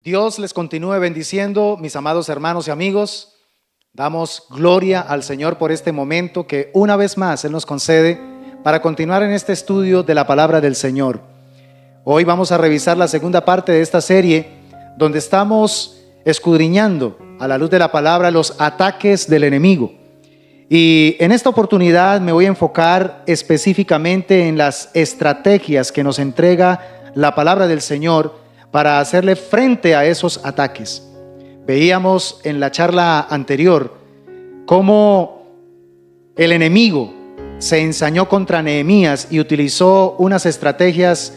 Dios les continúe bendiciendo, mis amados hermanos y amigos. Damos gloria al Señor por este momento que una vez más Él nos concede para continuar en este estudio de la palabra del Señor. Hoy vamos a revisar la segunda parte de esta serie, donde estamos escudriñando a la luz de la palabra los ataques del enemigo. Y en esta oportunidad me voy a enfocar específicamente en las estrategias que nos entrega la palabra del Señor para hacerle frente a esos ataques. Veíamos en la charla anterior cómo el enemigo se ensañó contra Nehemías y utilizó unas estrategias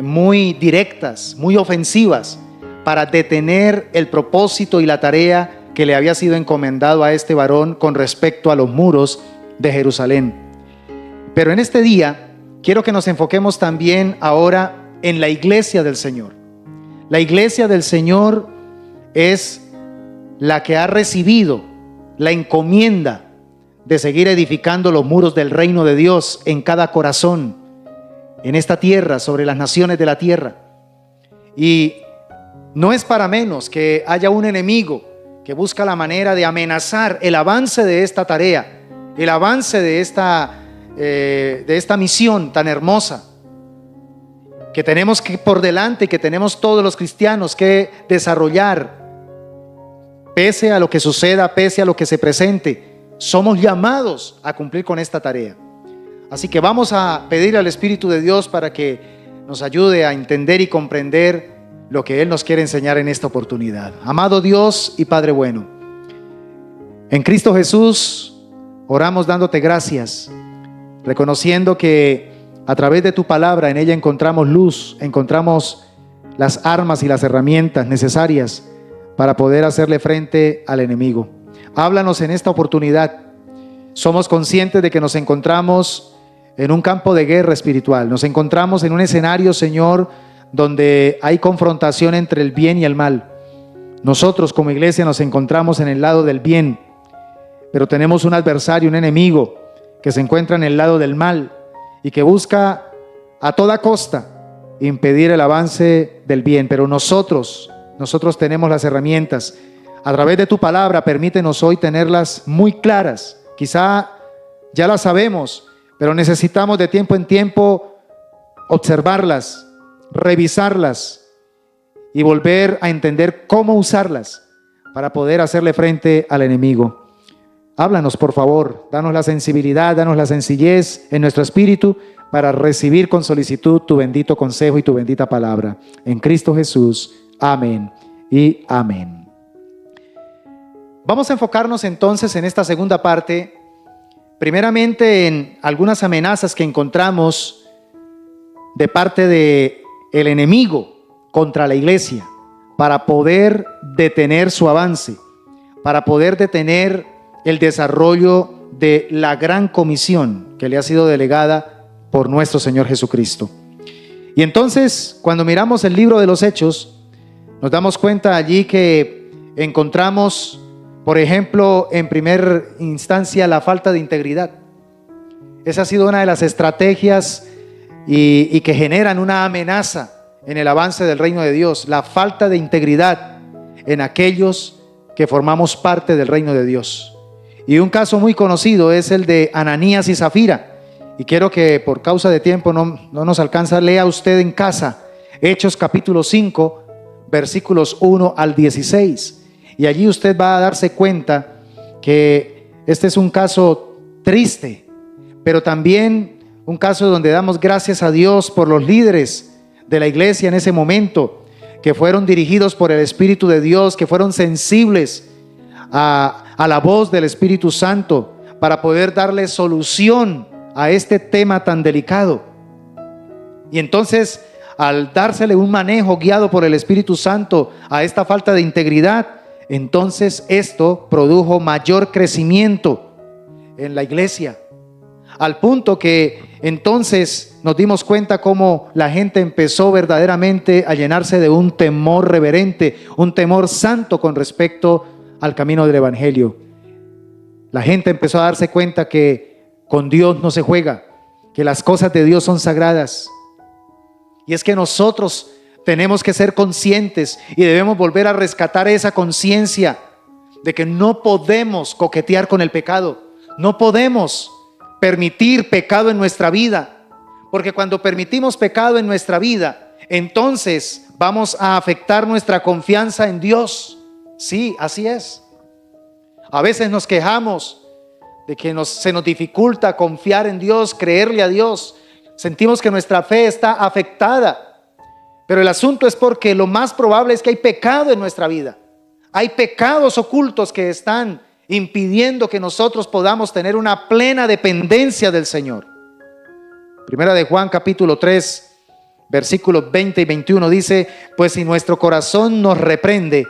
muy directas, muy ofensivas, para detener el propósito y la tarea que le había sido encomendado a este varón con respecto a los muros de Jerusalén. Pero en este día quiero que nos enfoquemos también ahora en la iglesia del Señor. La iglesia del Señor es la que ha recibido la encomienda de seguir edificando los muros del reino de Dios en cada corazón, en esta tierra, sobre las naciones de la tierra. Y no es para menos que haya un enemigo que busca la manera de amenazar el avance de esta tarea, el avance de esta misión tan hermosa que tenemos que por delante, que tenemos todos los cristianos que desarrollar. Pese a lo que suceda, pese a lo que se presente, somos llamados a cumplir con esta tarea. Así que vamos a pedir al Espíritu de Dios para que nos ayude a entender y comprender lo que Él nos quiere enseñar en esta oportunidad. Amado Dios y Padre bueno, en Cristo Jesús oramos dándote gracias, reconociendo que a través de tu palabra en ella encontramos luz, encontramos las armas y las herramientas necesarias para poder hacerle frente al enemigo. Háblanos en esta oportunidad. Somos conscientes de que nos encontramos en un campo de guerra espiritual. Nos encontramos en un escenario, Señor, donde hay confrontación entre el bien y el mal. Nosotros como iglesia nos encontramos en el lado del bien, pero tenemos un adversario, un enemigo que se encuentra en el lado del mal y que busca a toda costa impedir el avance del bien. Pero nosotros tenemos las herramientas. A través de tu palabra, permítenos hoy tenerlas muy claras. Quizá ya las sabemos, pero necesitamos de tiempo en tiempo observarlas, revisarlas y volver a entender cómo usarlas para poder hacerle frente al enemigo. Háblanos, por favor, danos la sensibilidad, danos la sencillez en nuestro espíritu para recibir con solicitud tu bendito consejo y tu bendita palabra. En Cristo Jesús, amén y amén. Vamos a enfocarnos entonces en esta segunda parte, primeramente en algunas amenazas que encontramos de parte del enemigo contra la iglesia para poder detener su avance, para poder detener el desarrollo de la gran comisión que le ha sido delegada por nuestro Señor Jesucristo. Y entonces, cuando miramos el libro de los Hechos, nos damos cuenta allí que encontramos, por ejemplo, en primera instancia, la falta de integridad. Esa ha sido una de las estrategias y que generan una amenaza en el avance del reino de Dios, la falta de integridad en aquellos que formamos parte del reino de Dios. Y un caso muy conocido es el de Ananías y Zafira. Y quiero que por causa de tiempo no nos alcanza, lea usted en casa Hechos capítulo 5, versículos 1 al 16. Y allí usted va a darse cuenta que este es un caso triste, pero también un caso donde damos gracias a Dios por los líderes de la iglesia en ese momento, que fueron dirigidos por el Espíritu de Dios, que fueron sensibles a la voz del Espíritu Santo para poder darle solución a este tema tan delicado. Y entonces, al dársele un manejo guiado por el Espíritu Santo a esta falta de integridad, entonces esto produjo mayor crecimiento en la iglesia, al punto que entonces nos dimos cuenta cómo la gente empezó verdaderamente a llenarse de un temor reverente, un temor santo con respecto al camino del evangelio. La gente empezó a darse cuenta que con Dios no se juega, que las cosas de Dios son sagradas. Y es que nosotros tenemos que ser conscientes y debemos volver a rescatar esa conciencia de que no podemos coquetear con el pecado. No podemos permitir pecado en nuestra vida, porque cuando permitimos pecado en nuestra vida, entonces vamos a afectar nuestra confianza en Dios. Sí, así es. A veces nos quejamos de que se nos dificulta confiar en Dios, creerle a Dios. Sentimos que nuestra fe está afectada. Pero el asunto es porque lo más probable es que hay pecado en nuestra vida. Hay pecados ocultos que están impidiendo que nosotros podamos tener una plena dependencia del Señor. Primera de Juan capítulo 3, versículos 20 y 21 dice: pues si nuestro corazón nos reprende,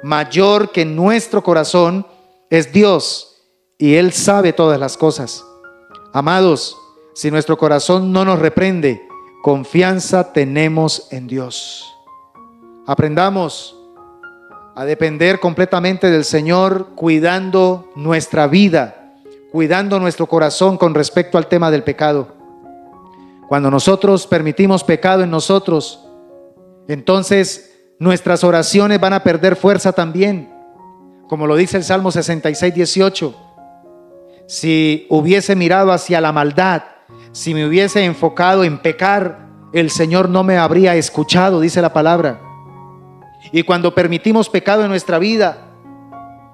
mayor que nuestro corazón es Dios, y Él sabe todas las cosas. Amados, si nuestro corazón no nos reprende, confianza tenemos en Dios. Aprendamos a depender completamente del Señor, cuidando nuestra vida, cuidando nuestro corazón con respecto al tema del pecado. Cuando nosotros permitimos pecado en nosotros, entonces nuestras oraciones van a perder fuerza también. Como lo dice el Salmo 66, 18. Si hubiese mirado hacia la maldad, si me hubiese enfocado en pecar, el Señor no me habría escuchado, dice la palabra. Y cuando permitimos pecado en nuestra vida,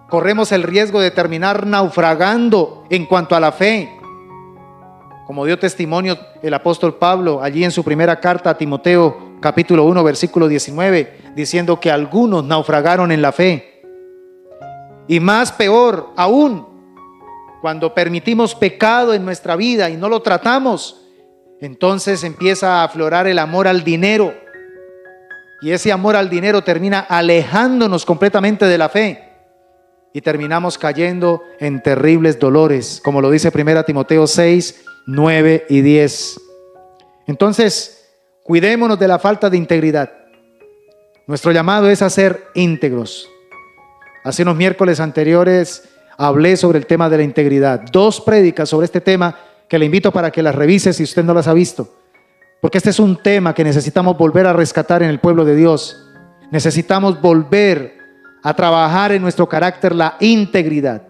corremos el riesgo de terminar naufragando en cuanto a la fe. Como dio testimonio el apóstol Pablo allí en su primera carta a Timoteo, capítulo 1, versículo 19, diciendo que algunos naufragaron en la fe. Y más peor aún, cuando permitimos pecado en nuestra vida y no lo tratamos, entonces empieza a aflorar el amor al dinero. Y ese amor al dinero termina alejándonos completamente de la fe. Y terminamos cayendo en terribles dolores, como lo dice 1 Timoteo 6, 9 y 10. Entonces, cuidémonos de la falta de integridad. Nuestro llamado es a ser íntegros. Hace unos miércoles anteriores hablé sobre el tema de la integridad. 2 prédicas sobre este tema que le invito para que las revise si usted no las ha visto. Porque este es un tema que necesitamos volver a rescatar en el pueblo de Dios. Necesitamos volver a trabajar en nuestro carácter la integridad.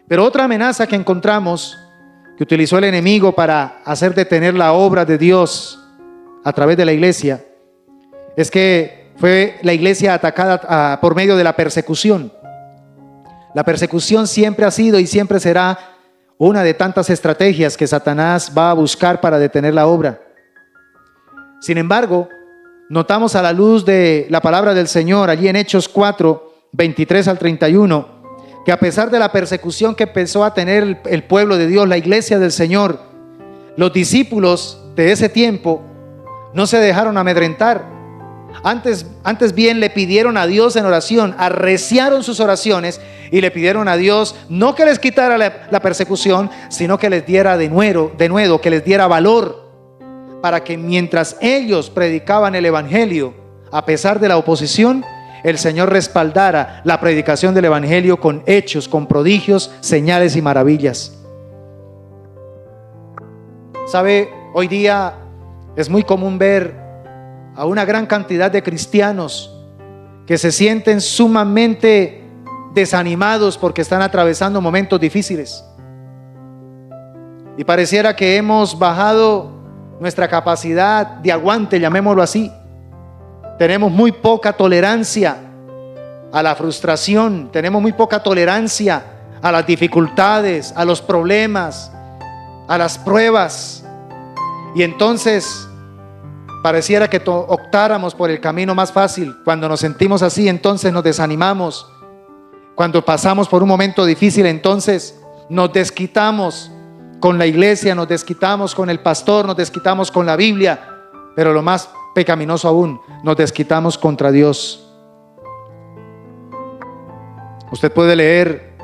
Pero otra amenaza que encontramos, que utilizó el enemigo para hacer detener la obra de Dios a través de la iglesia, es que fue la iglesia atacada por medio de la persecución. La persecución siempre ha sido y siempre será una de tantas estrategias que Satanás va a buscar para detener la obra. Sin embargo, notamos a la luz de la palabra del Señor allí en Hechos 4, 23 al 31, que a pesar de la persecución que empezó a tener el pueblo de Dios, la iglesia del Señor, los discípulos de ese tiempo no se dejaron amedrentar. Antes bien le pidieron a Dios en oración, arreciaron sus oraciones y le pidieron a Dios no que les quitara la persecución, sino que les diera de nuevo, que les diera valor, para que mientras ellos predicaban el evangelio, a pesar de la oposición, el Señor respaldara la predicación del evangelio con hechos, con prodigios, señales y maravillas. ¿Sabe? Hoy día es muy común ver a una gran cantidad de cristianos que se sienten sumamente desanimados porque están atravesando momentos difíciles. Y pareciera que hemos bajado nuestra capacidad de aguante, llamémoslo así. Tenemos muy poca tolerancia a la frustración, tenemos muy poca tolerancia a las dificultades, a los problemas, a las pruebas. Y entonces pareciera que optáramos por el camino más fácil. Cuando nos sentimos así, entonces nos desanimamos. Cuando pasamos por un momento difícil, entonces nos desquitamos con la iglesia, nos desquitamos con el pastor, nos desquitamos con la Biblia, pero lo más pecaminoso aún, nos desquitamos contra Dios. Usted puede leer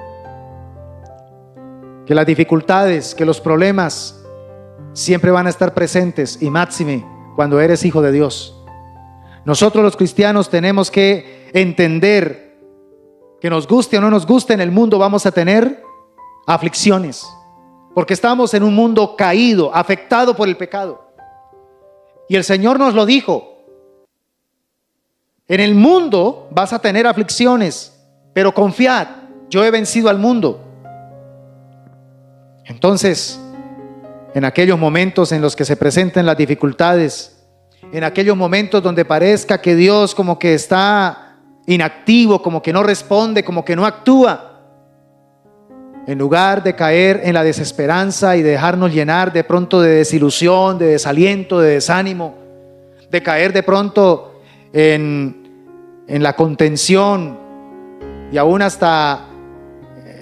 que las dificultades, que los problemas siempre van a estar presentes, y máxime cuando eres hijo de Dios. Nosotros los cristianos tenemos que entender que nos guste o no nos guste, en el mundo vamos a tener aflicciones, porque estamos en un mundo caído, afectado por el pecado. Y el Señor nos lo dijo. En el mundo vas a tener aflicciones, pero confiad, yo he vencido al mundo. Entonces, en aquellos momentos en los que se presenten las dificultades, en aquellos momentos donde parezca que Dios como que está inactivo, como que no responde, como que no actúa, en lugar de caer en la desesperanza y dejarnos llenar de pronto de desilusión, de desaliento, de desánimo, de caer de pronto en la contención y aún hasta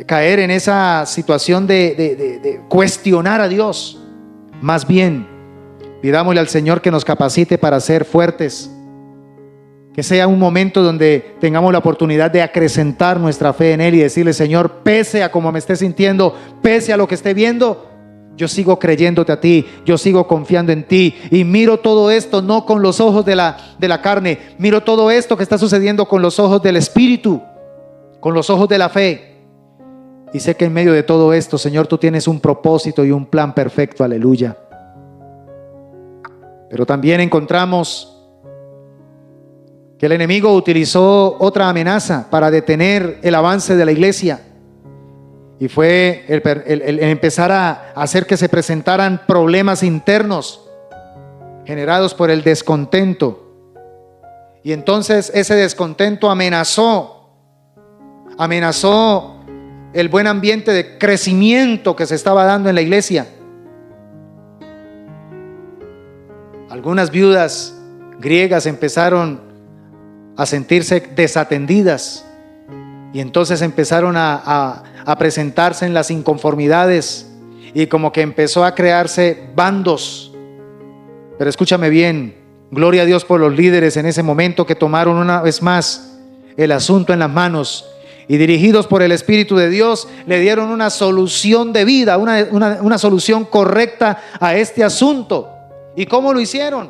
caer en esa situación de cuestionar a Dios, más bien pidámosle al Señor que nos capacite para ser fuertes, que sea un momento donde tengamos la oportunidad de acrecentar nuestra fe en Él y decirle: Señor, pese a como me esté sintiendo, pese a lo que esté viendo, yo sigo creyéndote a ti, yo sigo confiando en ti y miro todo esto no con los ojos de la carne, miro todo esto que está sucediendo con los ojos del Espíritu, con los ojos de la fe. Y sé que en medio de todo esto, Señor, tú tienes un propósito y un plan perfecto, aleluya. Pero también encontramos que el enemigo utilizó otra amenaza para detener el avance de la iglesia. Y fue el empezar a hacer que se presentaran problemas internos generados por el descontento. Y entonces ese descontento amenazó el buen ambiente de crecimiento que se estaba dando en la iglesia. Algunas viudas griegas empezaron a sentirse desatendidas y entonces empezaron a presentarse en las inconformidades y como que empezó a crearse bandos. Pero escúchame bien, gloria a Dios por los líderes en ese momento que tomaron una vez más el asunto en las manos y dirigidos por el Espíritu de Dios le dieron una solución de vida, una solución correcta a este asunto. ¿Y cómo lo hicieron?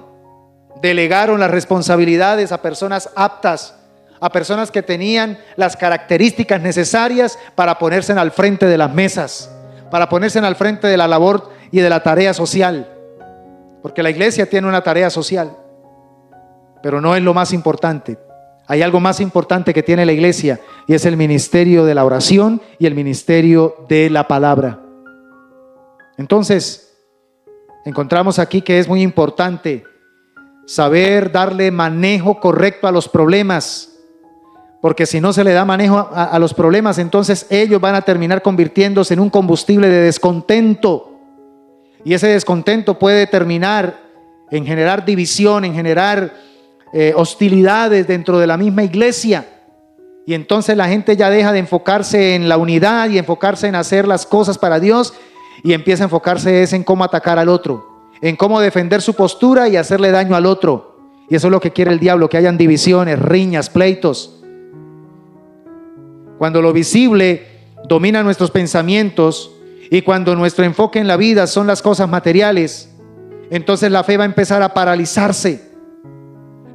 Delegaron las responsabilidades a personas aptas, a personas que tenían las características necesarias para ponerse al frente de las mesas, para ponerse al frente de la labor y de la tarea social. Porque la iglesia tiene una tarea social, pero no es lo más importante. Hay algo más importante que tiene la iglesia y es el ministerio de la oración y el ministerio de la palabra. Entonces, encontramos aquí que es muy importante saber darle manejo correcto a los problemas, porque si no se le da manejo a los problemas, entonces ellos van a terminar convirtiéndose en un combustible de descontento, y ese descontento puede terminar en generar división, en generar hostilidades dentro de la misma iglesia, y entonces la gente ya deja de enfocarse en la unidad y enfocarse en hacer las cosas para Dios y empieza a enfocarse en cómo atacar al otro, en cómo defender su postura y hacerle daño al otro. Y eso es lo que quiere el diablo, que hayan divisiones, riñas, pleitos. Cuando lo visible domina nuestros pensamientos y cuando nuestro enfoque en la vida son las cosas materiales, entonces la fe va a empezar a paralizarse.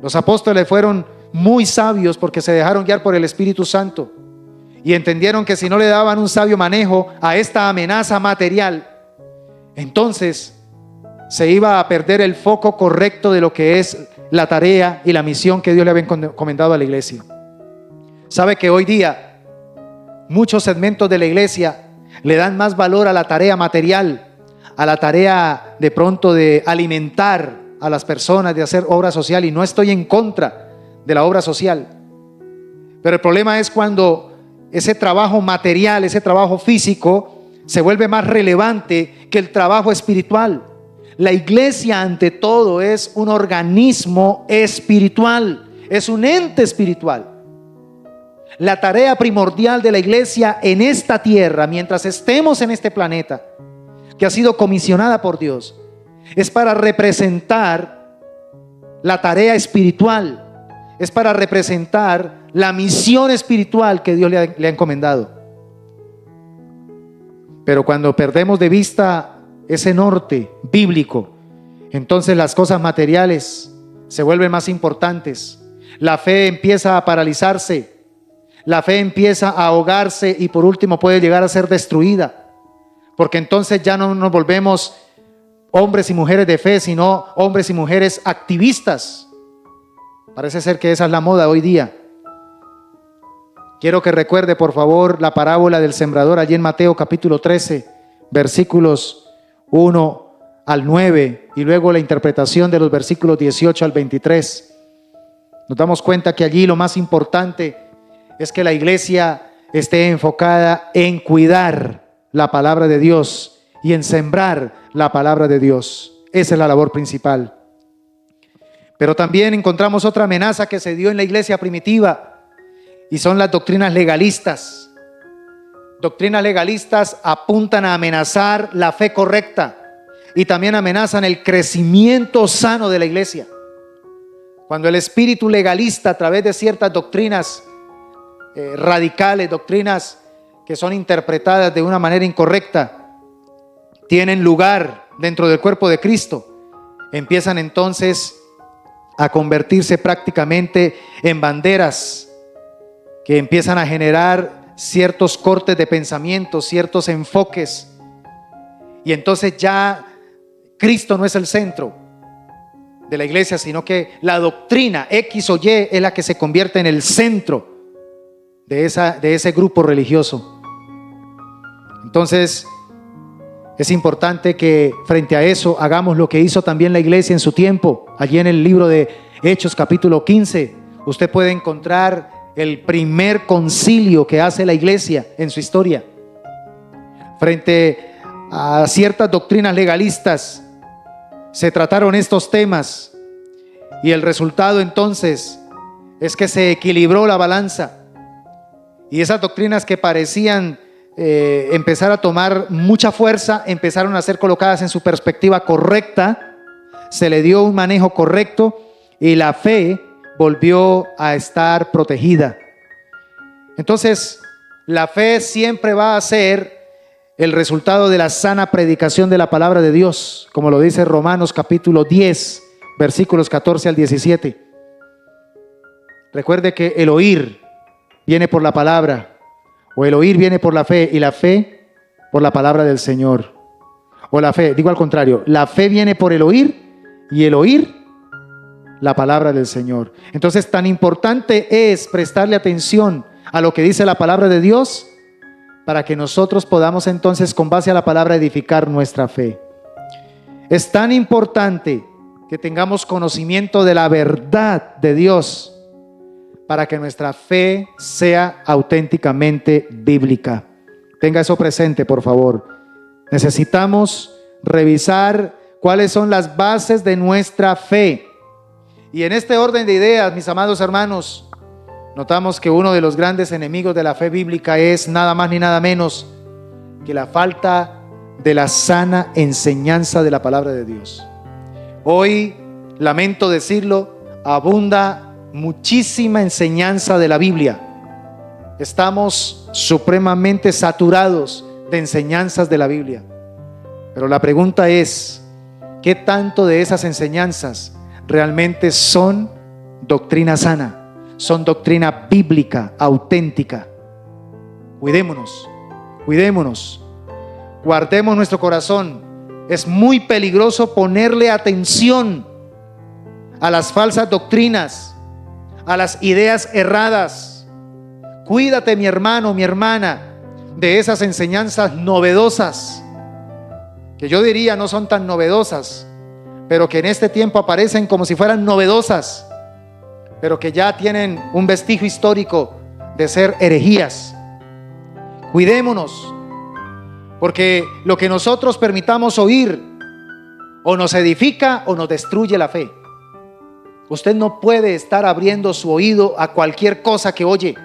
Los apóstoles fueron muy sabios porque se dejaron guiar por el Espíritu Santo y entendieron que si no le daban un sabio manejo a esta amenaza material, entonces se iba a perder el foco correcto de lo que es la tarea y la misión que Dios le había encomendado a la iglesia. Sabe que hoy día muchos segmentos de la iglesia le dan más valor a la tarea material, a la tarea de pronto de alimentar a las personas, de hacer obra social, y no estoy en contra de la obra social, pero el problema es cuando ese trabajo material, ese trabajo físico se vuelve más relevante que el trabajo espiritual. La iglesia ante todo es un organismo espiritual, es un ente espiritual. La tarea primordial de la iglesia en esta tierra, mientras estemos en este planeta, que ha sido comisionada por Dios, es para representar la tarea espiritual, es para representar la misión espiritual que Dios le ha encomendado. Pero cuando perdemos de vista ese norte bíblico, entonces las cosas materiales se vuelven más importantes. La fe empieza a paralizarse, la fe empieza a ahogarse y por último puede llegar a ser destruida, porque entonces ya no nos volvemos hombres y mujeres de fe, sino hombres y mujeres activistas. Parece ser que esa es la moda hoy día. Quiero que recuerde, por favor, la parábola del sembrador allí en Mateo capítulo 13, versículos 1 al 9, y luego la interpretación de los versículos 18 al 23. Nos damos cuenta que allí lo más importante es que la iglesia esté enfocada en cuidar la palabra de Dios y en sembrar la palabra de Dios. Esa es la labor principal. Pero también encontramos otra amenaza que se dio en la iglesia primitiva, y son las doctrinas legalistas. Doctrinas legalistas apuntan a amenazar la fe correcta y también amenazan el crecimiento sano de la iglesia. Cuando el espíritu legalista, a través de ciertas doctrinas radicales, doctrinas que son interpretadas de una manera incorrecta, tienen lugar dentro del cuerpo de Cristo, empiezan entonces a convertirse prácticamente en banderas que empiezan a generar ciertos cortes de pensamiento, ciertos enfoques, y entonces ya Cristo no es el centro de la iglesia, sino que la doctrina X o Y es la que se convierte en el centro de ese grupo religioso. Entonces es importante que frente a eso hagamos lo que hizo también la iglesia en su tiempo. Allí en el libro de Hechos capítulo 15 usted puede encontrar el primer concilio que hace la iglesia en su historia. Frente a ciertas doctrinas legalistas se trataron estos temas, y el resultado entonces es que se equilibró la balanza, y esas doctrinas que parecían empezar a tomar mucha fuerza empezaron a ser colocadas en su perspectiva correcta, se le dio un manejo correcto y la fe volvió a estar protegida. Entonces, la fe siempre va a ser el resultado de la sana predicación de la palabra de Dios, como lo dice Romanos capítulo 10, versículos 14 al 17. Recuerde que el oír viene por la palabra, o el oír viene por la fe, y la fe por la palabra del Señor. O la fe, digo al contrario, la fe viene por el oír, y el oír la palabra del Señor. Entonces, tan importante es prestarle atención a lo que dice la palabra de Dios, para que nosotros podamos entonces, con base a la palabra, edificar nuestra fe. Es tan importante que tengamos conocimiento de la verdad de Dios, para que nuestra fe sea auténticamente bíblica. Tenga eso presente, por favor. Necesitamos revisar cuáles son las bases de nuestra fe. Y en este orden de ideas, mis amados hermanos, notamos que uno de los grandes enemigos de la fe bíblica es nada más ni nada menos que la falta de la sana enseñanza de la palabra de Dios. Hoy, lamento decirlo, abunda muchísima enseñanza de la Biblia. Estamos supremamente saturados de enseñanzas de la Biblia. Pero la pregunta es, ¿qué tanto de esas enseñanzas realmente son doctrina sana? Son doctrina bíblica, auténtica. Cuidémonos, guardemos nuestro corazón. Es muy peligroso ponerle atención a las falsas doctrinas, a las ideas erradas. Cuídate, mi hermano, mi hermana, de esas enseñanzas novedosas, que yo diría no son tan novedosas, pero que en este tiempo aparecen como si fueran novedosas, pero que ya tienen un vestigio histórico de ser herejías. Cuidémonos, porque lo que nosotros permitamos oír o nos edifica o nos destruye la fe. Usted no puede estar abriendo su oído a cualquier cosa que oye.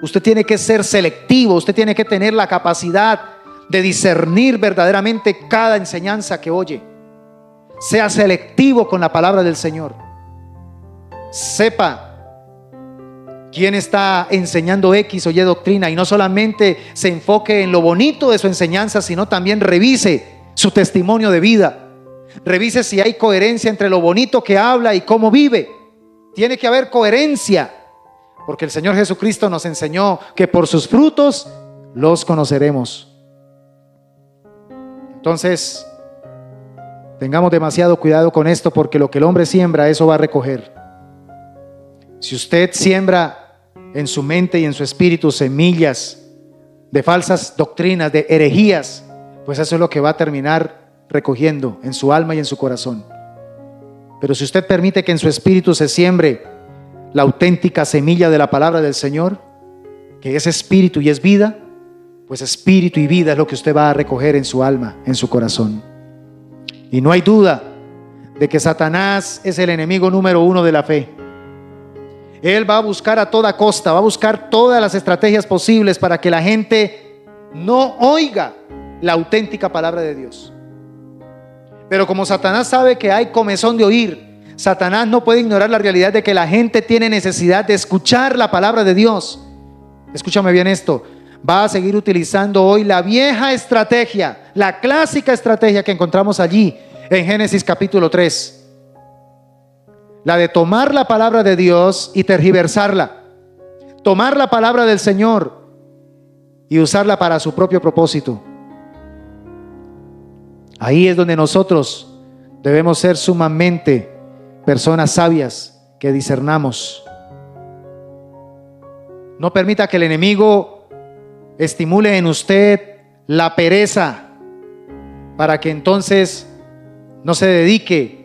Usted tiene que ser selectivo, usted tiene que tener la capacidad de discernir verdaderamente cada enseñanza que oye. Sea selectivo con la palabra del Señor. Sepa quién está enseñando X o Y doctrina, y no solamente se enfoque en lo bonito de su enseñanza, sino también revise su testimonio de vida. Revise si hay coherencia entre lo bonito que habla y cómo vive. Tiene que haber coherencia, porque el Señor Jesucristo nos enseñó que por sus frutos los conoceremos. Entonces, tengamos demasiado cuidado con esto, porque lo que el hombre siembra, eso va a recoger. Si usted siembra en su mente y en su espíritu semillas de falsas doctrinas, de herejías, pues eso es lo que va a terminar recogiendo en su alma y en su corazón. Pero si usted permite que en su espíritu se siembre la auténtica semilla de la palabra del Señor, que es espíritu y es vida, pues espíritu y vida es lo que usted va a recoger en su alma, en su corazón. Y no hay duda de que Satanás es el enemigo número uno de la fe. Él va a buscar a toda costa, va a buscar todas las estrategias posibles para que la gente no oiga la auténtica palabra de Dios. Pero como Satanás sabe que hay comezón de oír, Satanás no puede ignorar la realidad de que la gente tiene necesidad de escuchar la palabra de Dios. Escúchame bien esto. Va a seguir utilizando hoy la vieja estrategia, la clásica estrategia que encontramos allí en Génesis capítulo 3. La de tomar la palabra de Dios y tergiversarla. Tomar la palabra del Señor y usarla para su propio propósito. Ahí es donde nosotros debemos ser sumamente personas sabias que discernamos. No permita que el enemigo estimule en usted la pereza para que entonces no se dedique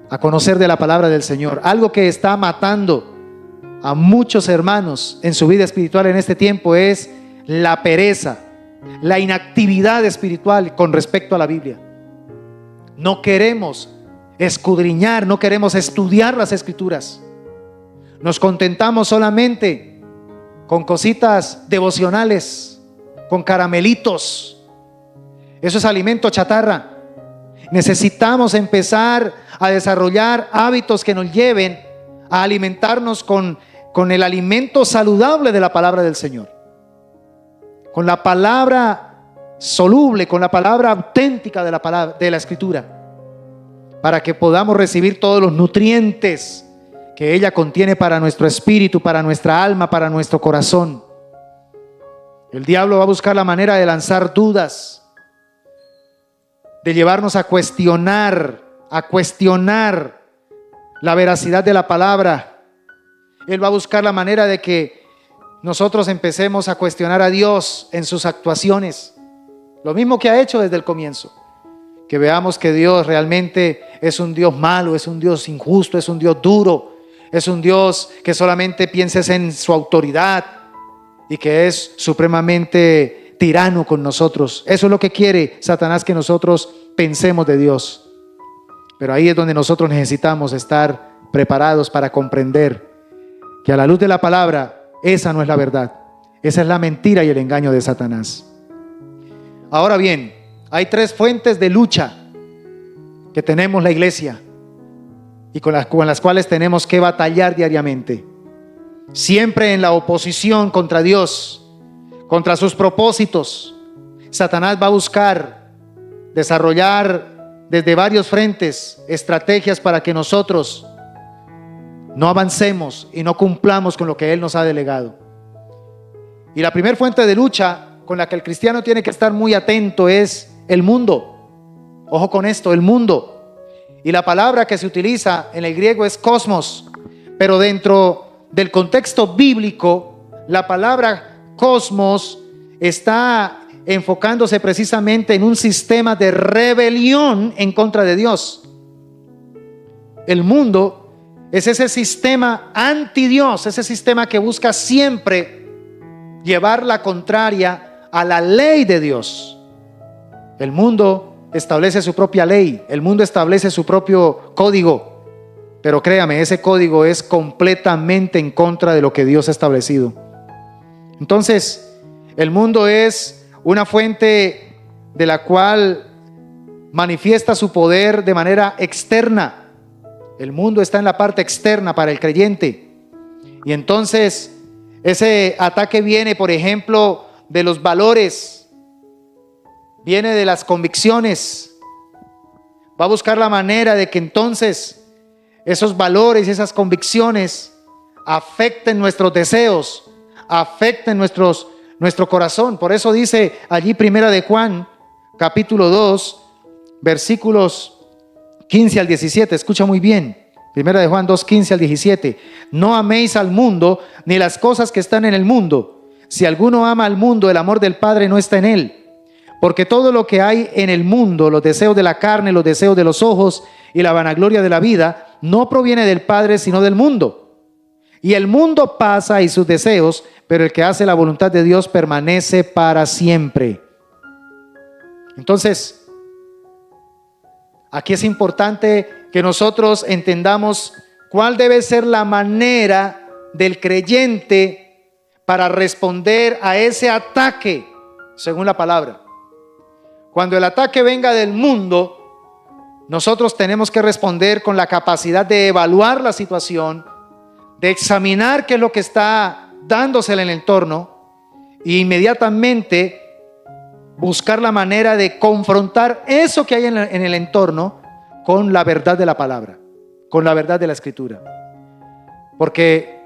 a conocer de la palabra del Señor. Algo que está matando a muchos hermanos en su vida espiritual en este tiempo es la pereza, la inactividad espiritual con respecto a la Biblia. No queremos escudriñar, no queremos estudiar las Escrituras. Nos contentamos solamente con cositas devocionales, con caramelitos. Eso es alimento chatarra. Necesitamos empezar a desarrollar hábitos que nos lleven a alimentarnos con el alimento saludable de la palabra del Señor, con la palabra soluble, con la palabra auténtica de la Escritura, para que podamos recibir todos los nutrientes que ella contiene para nuestro espíritu, para nuestra alma, para nuestro corazón. El diablo va a buscar la manera de lanzar dudas, de llevarnos a cuestionar la veracidad de la palabra. Él va a buscar la manera de que nosotros empecemos a cuestionar a Dios en sus actuaciones. Lo mismo que ha hecho desde el comienzo. Que veamos que Dios realmente es un Dios malo, es un Dios injusto, es un Dios duro, es un Dios que solamente piensa en su autoridad y que es supremamente tirano con nosotros. Eso es lo que quiere Satanás, que nosotros pensemos de Dios. Pero ahí es donde nosotros necesitamos estar preparados para comprender que a la luz de la palabra, esa no es la verdad. Esa es la mentira y el engaño de Satanás. Ahora bien, hay tres fuentes de lucha que tenemos la iglesia y con las cuales tenemos que batallar diariamente. Siempre en la oposición contra Dios, contra sus propósitos. Satanás va a buscar desarrollar desde varios frentes estrategias para que nosotros no avancemos y no cumplamos con lo que Él nos ha delegado. Y la primera fuente de lucha con la que el cristiano tiene que estar muy atento es el mundo. Ojo con esto, el mundo. Y la palabra que se utiliza en el griego es cosmos, pero dentro del contexto bíblico, la palabra cosmos está enfocándose precisamente en un sistema de rebelión en contra de Dios. El mundo es ese sistema anti Dios, ese sistema que busca siempre llevar la contraria a la ley de Dios. El mundo establece su propia ley, el mundo establece su propio código, pero créame, ese código es completamente en contra de lo que Dios ha establecido. Entonces, el mundo es una fuente de la cual manifiesta su poder de manera externa. El mundo está en la parte externa para el creyente. Y entonces, ese ataque viene, por ejemplo, de los valores, viene de las convicciones. Va a buscar la manera de que entonces esos valores y esas convicciones afecten nuestros deseos, afecten nuestro corazón. Por eso dice allí Primera de Juan, capítulo 2, versículos 15 al 17. Escucha muy bien. Primera de Juan 2:15 al 17. No améis al mundo ni las cosas que están en el mundo. Si alguno ama al mundo, el amor del Padre no está en él. Porque todo lo que hay en el mundo, los deseos de la carne, los deseos de los ojos y la vanagloria de la vida, no proviene del Padre, sino del mundo. Y el mundo pasa y sus deseos, pero el que hace la voluntad de Dios permanece para siempre. Entonces, aquí es importante que nosotros entendamos cuál debe ser la manera del creyente para responder a ese ataque, según la palabra. Cuando el ataque venga del mundo, nosotros tenemos que responder con la capacidad de evaluar la situación, de examinar qué es lo que está dándose en el entorno e inmediatamente buscar la manera de confrontar eso que hay en el entorno con la verdad de la palabra, con la verdad de la Escritura. Porque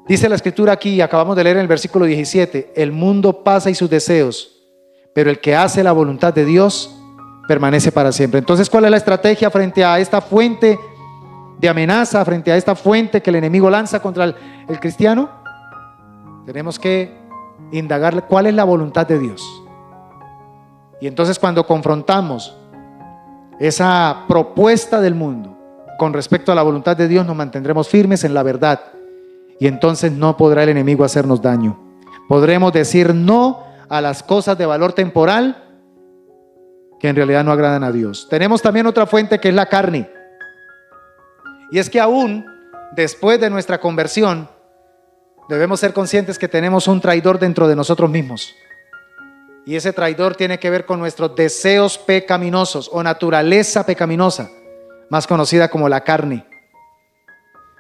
dice la Escritura aquí, acabamos de leer en el versículo 17, el mundo pasa y sus deseos, pero el que hace la voluntad de Dios permanece para siempre. Entonces, ¿cuál es la estrategia frente a esta fuente de amenaza, frente a esta fuente que el enemigo lanza contra el cristiano? Tenemos que indagar cuál es la voluntad de Dios. Y entonces, cuando confrontamos esa propuesta del mundo con respecto a la voluntad de Dios, nos mantendremos firmes en la verdad. Y entonces no podrá el enemigo hacernos daño. Podremos decir no a las cosas de valor temporal que en realidad no agradan a Dios. Tenemos también otra fuente que es la carne. Y es que aún después de nuestra conversión, debemos ser conscientes que tenemos un traidor dentro de nosotros mismos. Y ese traidor tiene que ver con nuestros deseos pecaminosos o naturaleza pecaminosa, más conocida como la carne.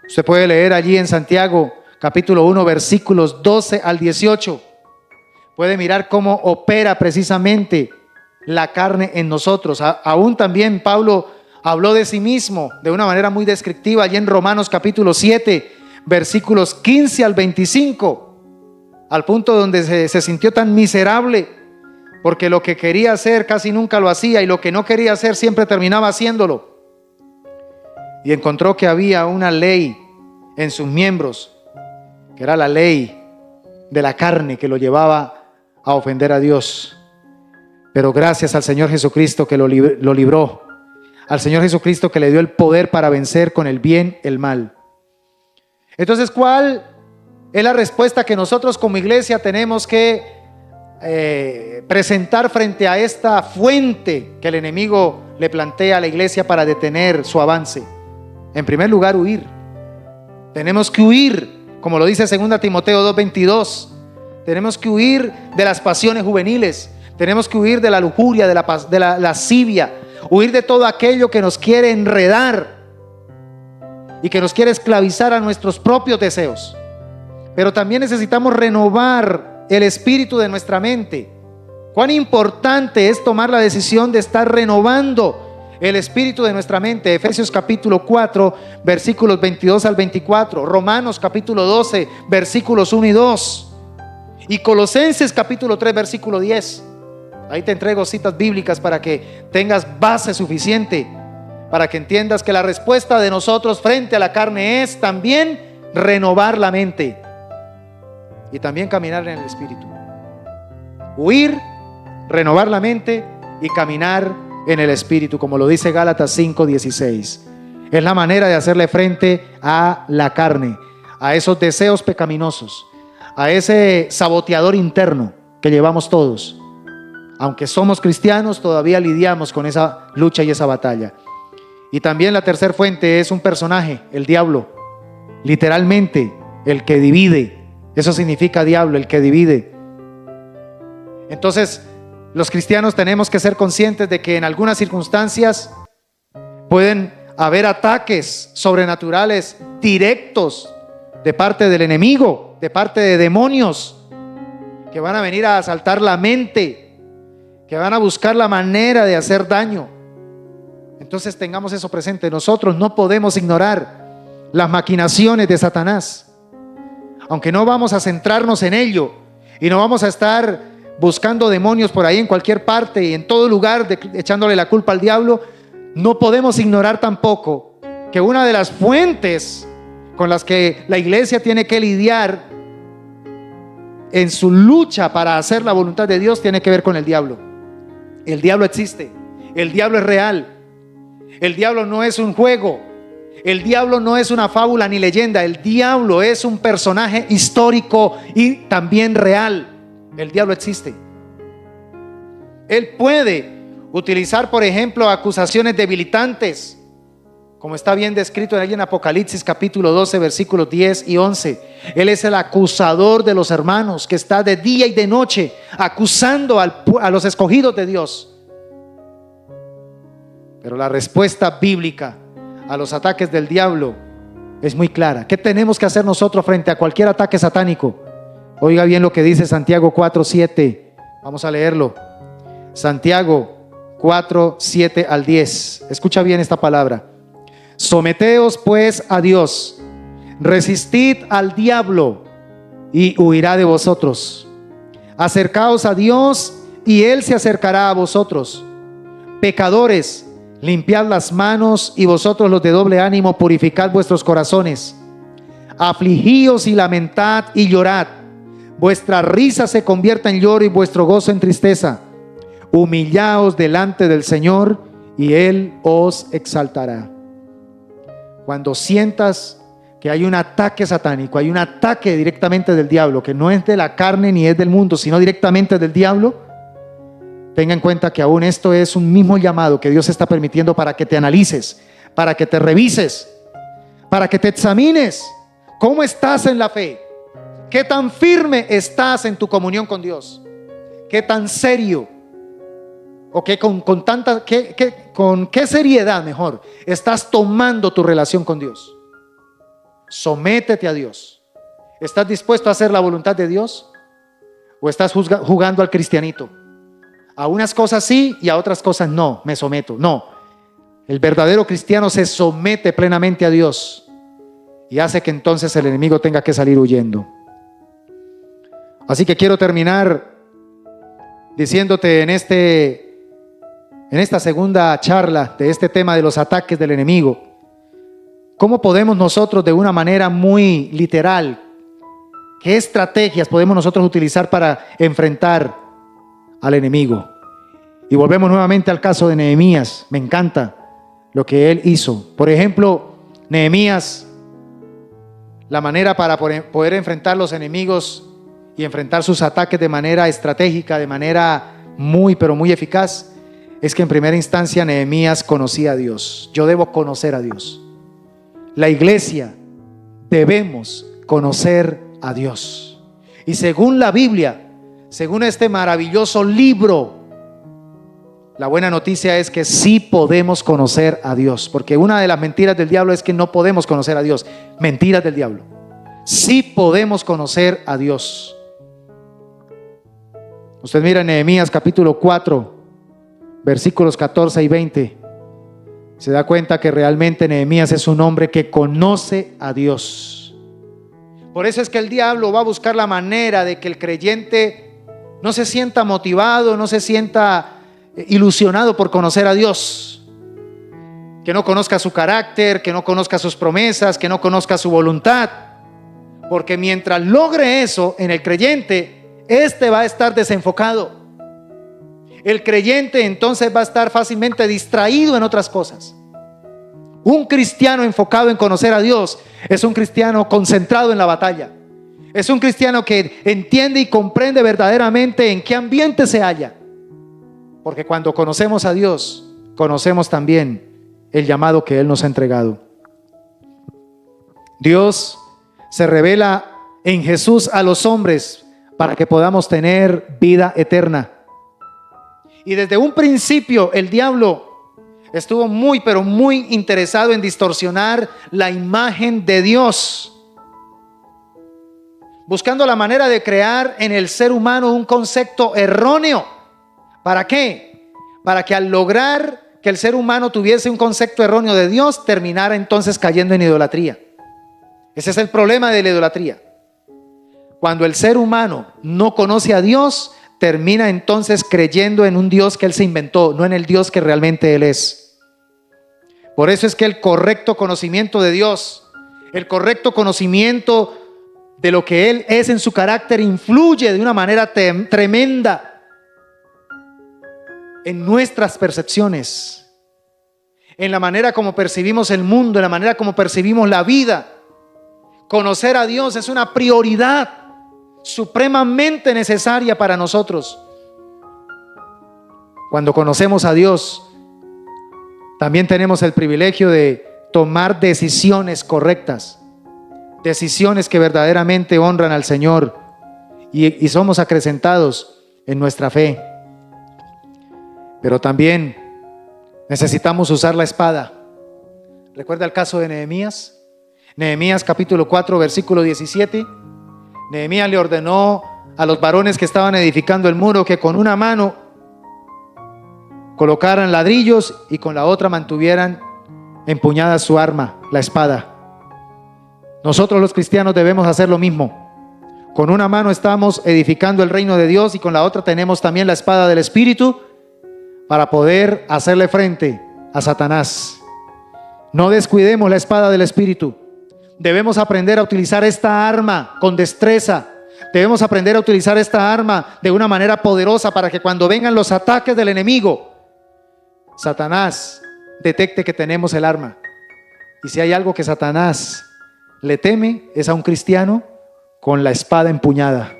Usted puede leer allí en Santiago, capítulo 1, versículos 12 al 18. Puede mirar cómo opera precisamente la carne en nosotros. Aún también Pablo habló de sí mismo de una manera muy descriptiva allí en Romanos capítulo 7, versículos 15 al 25, al punto donde se sintió tan miserable, porque lo que quería hacer casi nunca lo hacía y lo que no quería hacer siempre terminaba haciéndolo. Y encontró que había una ley en sus miembros, que era la ley de la carne que lo llevaba a ofender a Dios. Pero gracias al Señor Jesucristo que lo libró, al Señor Jesucristo que le dio el poder para vencer con el bien el mal. Entonces, ¿cuál es la respuesta que nosotros como iglesia tenemos que presentar frente a esta fuente que el enemigo le plantea a la iglesia para detener su avance? En primer lugar, huir. Tenemos que huir, como lo dice 2 Timoteo 2:22. Tenemos que huir de las pasiones juveniles. Tenemos que huir de la lujuria, de la lascivia. Huir de todo aquello que nos quiere enredar y que nos quiere esclavizar a nuestros propios deseos. Pero también necesitamos renovar el espíritu de nuestra mente. Cuán importante es tomar la decisión de estar renovando el espíritu de nuestra mente. Efesios capítulo 4, versículos 22 al 24. Romanos capítulo 12, versículos 1 y 2. Y Colosenses capítulo 3, versículo 10. Ahí te entrego citas bíblicas para que tengas base suficiente, para que entiendas que la respuesta de nosotros frente a la carne es también renovar la mente y también caminar en el espíritu. Huir, renovar la mente y caminar en el espíritu, como lo dice Gálatas 5:16. Es la manera de hacerle frente a la carne, a esos deseos pecaminosos, a ese saboteador interno que llevamos todos. Aunque somos cristianos, todavía lidiamos con esa lucha y esa batalla. Y también la tercera fuente es un personaje, el diablo. Literalmente, el que divide. Eso significa diablo, el que divide. Entonces, los cristianos tenemos que ser conscientes de que en algunas circunstancias pueden haber ataques sobrenaturales directos de parte del enemigo, de parte de demonios que van a venir a asaltar la mente, que van a buscar la manera de hacer daño. Entonces tengamos eso presente. Nosotros no podemos ignorar las maquinaciones de Satanás, aunque no vamos a centrarnos en ello y no vamos a estar buscando demonios por ahí en cualquier parte y en todo lugar echándole la culpa al diablo. No podemos ignorar tampoco que una de las fuentes con las que la iglesia tiene que lidiar en su lucha para hacer la voluntad de Dios tiene que ver con el diablo. El diablo existe, el diablo es real, el diablo no es un juego, el diablo no es una fábula ni leyenda, el diablo es un personaje histórico y también real. El diablo existe. Él puede utilizar, por ejemplo, acusaciones debilitantes, como está bien descrito ahí en Apocalipsis capítulo 12 versículos 10 y 11. Él es el acusador de los hermanos, que está de día y de noche acusando a los escogidos de Dios. Pero la respuesta bíblica a los ataques del diablo es muy clara. ¿Qué tenemos que hacer nosotros frente a cualquier ataque satánico? Oiga bien lo que dice Santiago 4:7. Vamos a leerlo. Santiago 4:7 al 10. Escucha bien esta palabra. Someteos pues a Dios, resistid al diablo y huirá de vosotros. Acercaos a Dios y Él se acercará a vosotros. Pecadores, limpiad las manos, y vosotros los de doble ánimo, purificad vuestros corazones. Afligíos y lamentad y llorad. Vuestra risa se convierta en lloro y vuestro gozo en tristeza. Humillaos delante del Señor y Él os exaltará. Cuando sientas que hay un ataque satánico, hay un ataque directamente del diablo, que no es de la carne ni es del mundo, sino directamente del diablo, tenga en cuenta que aún esto es un mismo llamado que Dios está permitiendo para que te analices, para que te revises, para que te examines. ¿Cómo estás en la fe? ¿Qué tan firme estás en tu comunión con Dios? ¿Qué tan serio? ¿O qué con qué seriedad, mejor, estás tomando tu relación con Dios? Sométete a Dios. ¿Estás dispuesto a hacer la voluntad de Dios? ¿O estás jugando al cristianito? A unas cosas sí y a otras cosas no, me someto. No, el verdadero cristiano se somete plenamente a Dios y hace que entonces el enemigo tenga que salir huyendo. Así que quiero terminar diciéndote en esta segunda charla de este tema de los ataques del enemigo, ¿cómo podemos nosotros de una manera muy literal, qué estrategias podemos nosotros utilizar para enfrentar al enemigo? Y volvemos nuevamente al caso de Nehemías. Me encanta lo que él hizo. Por ejemplo, Nehemías, la manera para poder enfrentar los enemigos y enfrentar sus ataques de manera estratégica, de manera muy, pero muy eficaz, es que en primera instancia Nehemías conocía a Dios. Yo debo conocer a Dios. La iglesia debemos conocer a Dios. Y según la Biblia, según este maravilloso libro, la buena noticia es que sí podemos conocer a Dios. Porque una de las mentiras del diablo es que no podemos conocer a Dios. Mentiras del diablo. Sí podemos conocer a Dios. Usted mira en Nehemías capítulo 4, versículos 14 y 20. Se da cuenta que realmente Nehemías es un hombre que conoce a Dios. Por eso es que el diablo va a buscar la manera de que el creyente no se sienta motivado, no se sienta ilusionado por conocer a Dios, que no conozca su carácter, que no conozca sus promesas, que no conozca su voluntad, porque mientras logre eso en el creyente, este va a estar desenfocado. El creyente entonces va a estar fácilmente distraído en otras cosas. Un cristiano enfocado en conocer a Dios es un cristiano concentrado en la batalla. Es un cristiano que entiende y comprende verdaderamente en qué ambiente se halla. Porque cuando conocemos a Dios, conocemos también el llamado que Él nos ha entregado. Dios se revela en Jesús a los hombres para que podamos tener vida eterna. Y desde un principio el diablo estuvo muy, pero muy interesado en distorsionar la imagen de Dios, buscando la manera de crear en el ser humano un concepto erróneo. ¿Para qué? Para que al lograr que el ser humano tuviese un concepto erróneo de Dios, terminara entonces cayendo en idolatría. Ese es el problema de la idolatría. Cuando el ser humano no conoce a Dios, termina entonces creyendo en un Dios que él se inventó, no en el Dios que realmente él es. Por eso es que el correcto conocimiento de Dios, el correcto conocimiento de lo que Él es en su carácter, influye de una manera tremenda en nuestras percepciones, en la manera como percibimos el mundo, en la manera como percibimos la vida. Conocer a Dios es una prioridad supremamente necesaria para nosotros. Cuando conocemos a Dios, también tenemos el privilegio de tomar decisiones correctas, decisiones que verdaderamente honran al Señor y somos acrecentados en nuestra fe. Pero también necesitamos usar la espada. ¿Recuerda el caso de Nehemías? Nehemías capítulo 4 versículo 17. Nehemías le ordenó a los varones que estaban edificando el muro que con una mano colocaran ladrillos y con la otra mantuvieran empuñada su arma, la espada. Nosotros los cristianos debemos hacer lo mismo. Con una mano estamos edificando el reino de Dios y con la otra tenemos también la espada del Espíritu para poder hacerle frente a Satanás. No descuidemos la espada del Espíritu. Debemos aprender a utilizar esta arma con destreza. Debemos aprender a utilizar esta arma de una manera poderosa para que cuando vengan los ataques del enemigo, Satanás detecte que tenemos el arma. Y si hay algo que Satanás le teme, es a un cristiano con la espada empuñada,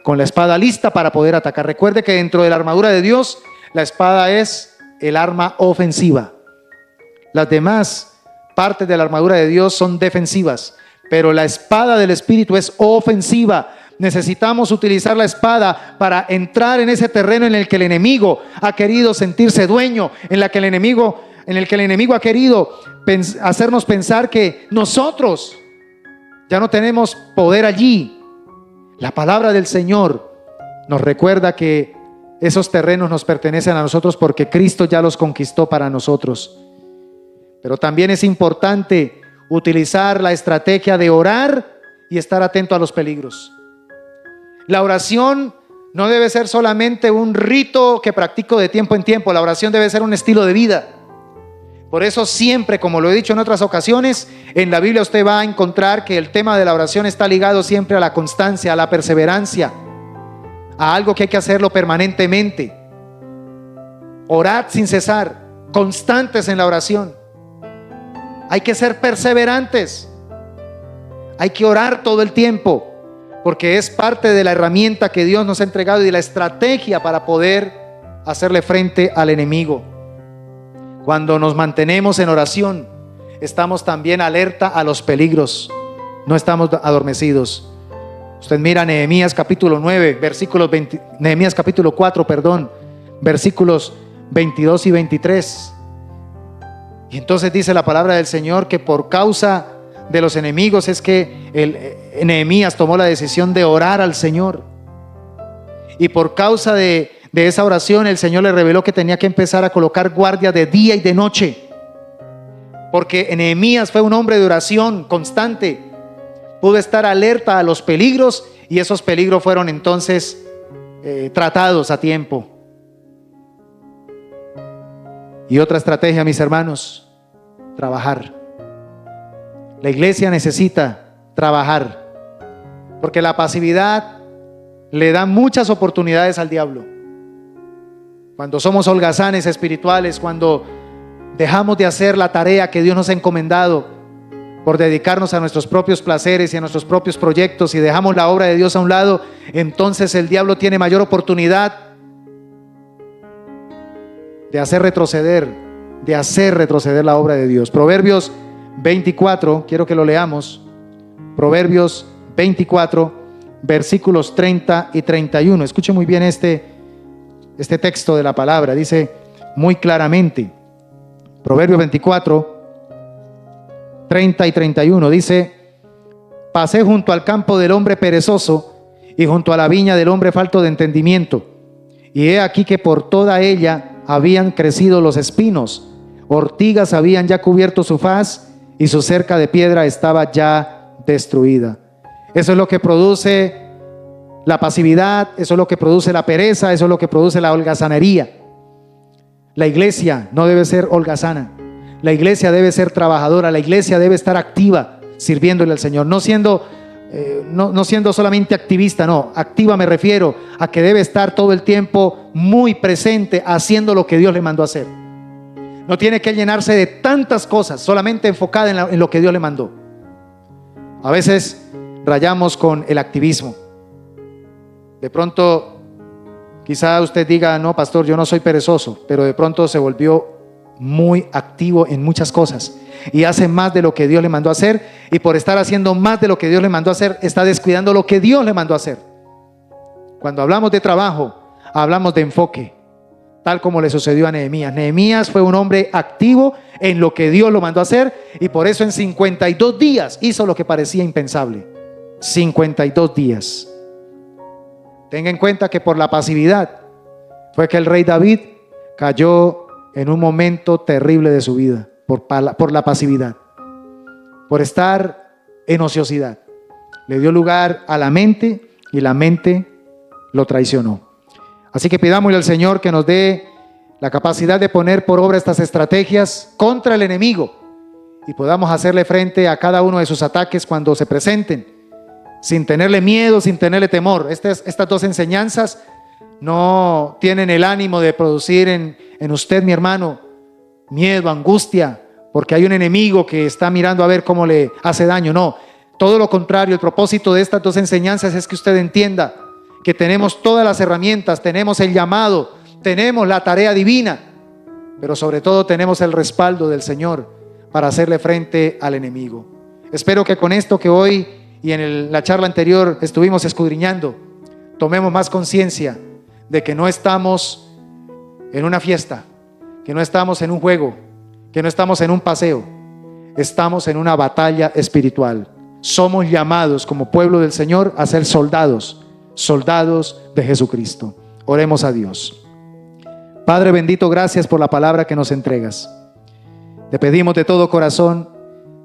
con la espada lista para poder atacar. Recuerde que dentro de la armadura de Dios, la espada es el arma ofensiva. Las demás partes de la armadura de Dios son defensivas, pero la espada del Espíritu es ofensiva. Necesitamos utilizar la espada para entrar en ese terreno en el que el enemigo ha querido sentirse dueño, en el que el enemigo ha querido hacernos pensar que nosotros ya no tenemos poder allí. La palabra del Señor nos recuerda que esos terrenos nos pertenecen a nosotros porque Cristo ya los conquistó para nosotros. Pero también es importante utilizar la estrategia de orar y estar atento a los peligros. La oración no debe ser solamente un rito que practico de tiempo en tiempo. La oración debe ser un estilo de vida. Por eso siempre, como lo he dicho en otras ocasiones, en la Biblia usted va a encontrar que el tema de la oración está ligado siempre a la constancia, a la perseverancia, a algo que hay que hacerlo permanentemente. Orad sin cesar, constantes en la oración. Hay que ser perseverantes. Hay que orar todo el tiempo, porque es parte de la herramienta que Dios nos ha entregado y de la estrategia para poder hacerle frente al enemigo. Cuando nos mantenemos en oración, estamos también alerta a los peligros. No estamos adormecidos. Usted mira Nehemías capítulo 9, Nehemías capítulo 4, versículos 22 y 23. Y entonces dice la palabra del Señor que por causa de los enemigos es que Nehemías tomó la decisión de orar al Señor. Y por causa de esa oración el Señor le reveló que tenía que empezar a colocar guardia de día y de noche. Porque Nehemías fue un hombre de oración constante. Pudo estar alerta a los peligros y esos peligros fueron entonces tratados a tiempo. Y otra estrategia, mis hermanos, trabajar. La iglesia necesita trabajar, porque la pasividad le da muchas oportunidades al diablo. Cuando somos holgazanes espirituales, cuando dejamos de hacer la tarea que Dios nos ha encomendado por dedicarnos a nuestros propios placeres y a nuestros propios proyectos y dejamos la obra de Dios a un lado, entonces el diablo tiene mayor oportunidad de hacer retroceder la obra de Dios. Proverbios 24, quiero que lo leamos. Proverbios 24, versículos 30 y 31. Escuche muy bien este texto de la palabra. Dice muy claramente, Proverbios 24, 30 y 31. Dice: pasé junto al campo del hombre perezoso y junto a la viña del hombre falto de entendimiento. Y he aquí que por toda ella habían crecido los espinos, ortigas habían ya cubierto su faz y su cerca de piedra estaba ya destruida. Eso es lo que produce la pasividad, eso es lo que produce la pereza, eso es lo que produce la holgazanería. La iglesia no debe ser holgazana. La iglesia debe ser trabajadora, la iglesia debe estar activa sirviéndole al Señor, no siendo solamente activista, no. Activa me refiero a que debe estar todo el tiempo muy presente haciendo lo que Dios le mandó a hacer. No tiene que llenarse de tantas cosas, solamente enfocada en lo que Dios le mandó. A veces rayamos con el activismo. De pronto, quizá usted diga, no, pastor, yo no soy perezoso, pero de pronto se volvió muy activo en muchas cosas y hace más de lo que Dios le mandó a hacer, y por estar haciendo más de lo que Dios le mandó a hacer, está descuidando lo que Dios le mandó a hacer. Cuando hablamos de trabajo, hablamos de enfoque, tal como le sucedió a Nehemías. Nehemías fue un hombre activo en lo que Dios lo mandó a hacer, y por eso en 52 días hizo lo que parecía impensable. 52 días. Tenga en cuenta que por la pasividad fue que el rey David cayó en un momento terrible de su vida, por la pasividad, por estar en ociosidad. Le dio lugar a la mente y la mente lo traicionó. Así que pidámosle al Señor que nos dé la capacidad de poner por obra estas estrategias contra el enemigo y podamos hacerle frente a cada uno de sus ataques cuando se presenten, sin tenerle miedo, sin tenerle temor. Estas dos enseñanzas no tienen el ánimo de producir en usted, mi hermano, miedo, angustia, porque hay un enemigo que está mirando a ver cómo le hace daño. No, todo lo contrario. El propósito de estas dos enseñanzas es que usted entienda que tenemos todas las herramientas, tenemos el llamado, tenemos la tarea divina, pero sobre todo tenemos el respaldo del Señor para hacerle frente al enemigo. Espero que con esto que hoy y en la charla anterior estuvimos escudriñando, tomemos más conciencia de que no estamos en una fiesta, que no estamos en un juego, que no estamos en un paseo, estamos en una batalla espiritual. Somos llamados como pueblo del Señor a ser soldados de Jesucristo. Oremos a Dios. Padre bendito, gracias por la palabra que nos entregas. Te pedimos de todo corazón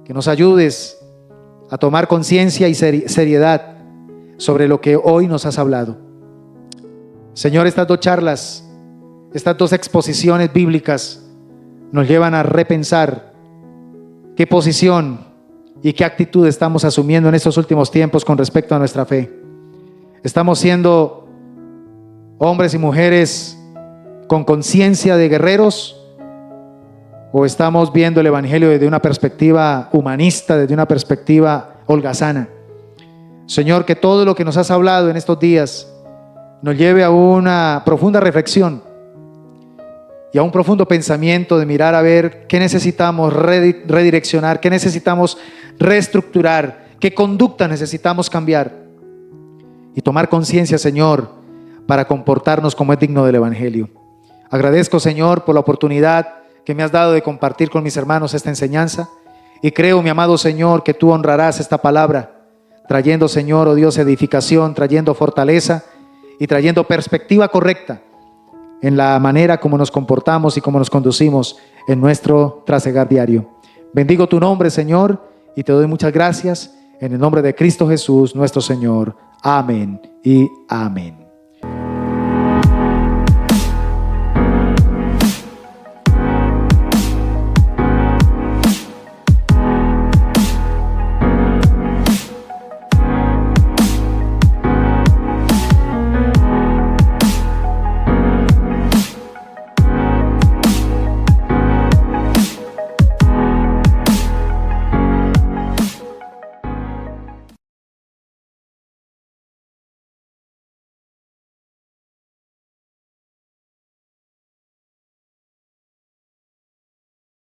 que nos ayudes a tomar conciencia y seriedad sobre lo que hoy nos has hablado. Señor, estas dos charlas, estas dos exposiciones bíblicas nos llevan a repensar qué posición y qué actitud estamos asumiendo en estos últimos tiempos con respecto a nuestra fe. ¿Estamos siendo hombres y mujeres con conciencia de guerreros? ¿O estamos viendo el evangelio desde una perspectiva humanista, desde una perspectiva holgazana? Señor, que todo lo que nos has hablado en estos días nos lleve a una profunda reflexión y a un profundo pensamiento de mirar a ver qué necesitamos redireccionar, qué necesitamos reestructurar, qué conducta necesitamos cambiar y tomar conciencia, Señor, para comportarnos como es digno del evangelio. Agradezco, Señor, por la oportunidad que me has dado de compartir con mis hermanos esta enseñanza, y creo, mi amado Señor, que tú honrarás esta palabra, trayendo, Señor, oh Dios, edificación, trayendo fortaleza y trayendo perspectiva correcta en la manera como nos comportamos y como nos conducimos en nuestro trasegar diario. Bendigo tu nombre, Señor, y te doy muchas gracias en el nombre de Cristo Jesús, nuestro Señor. Amén y amén.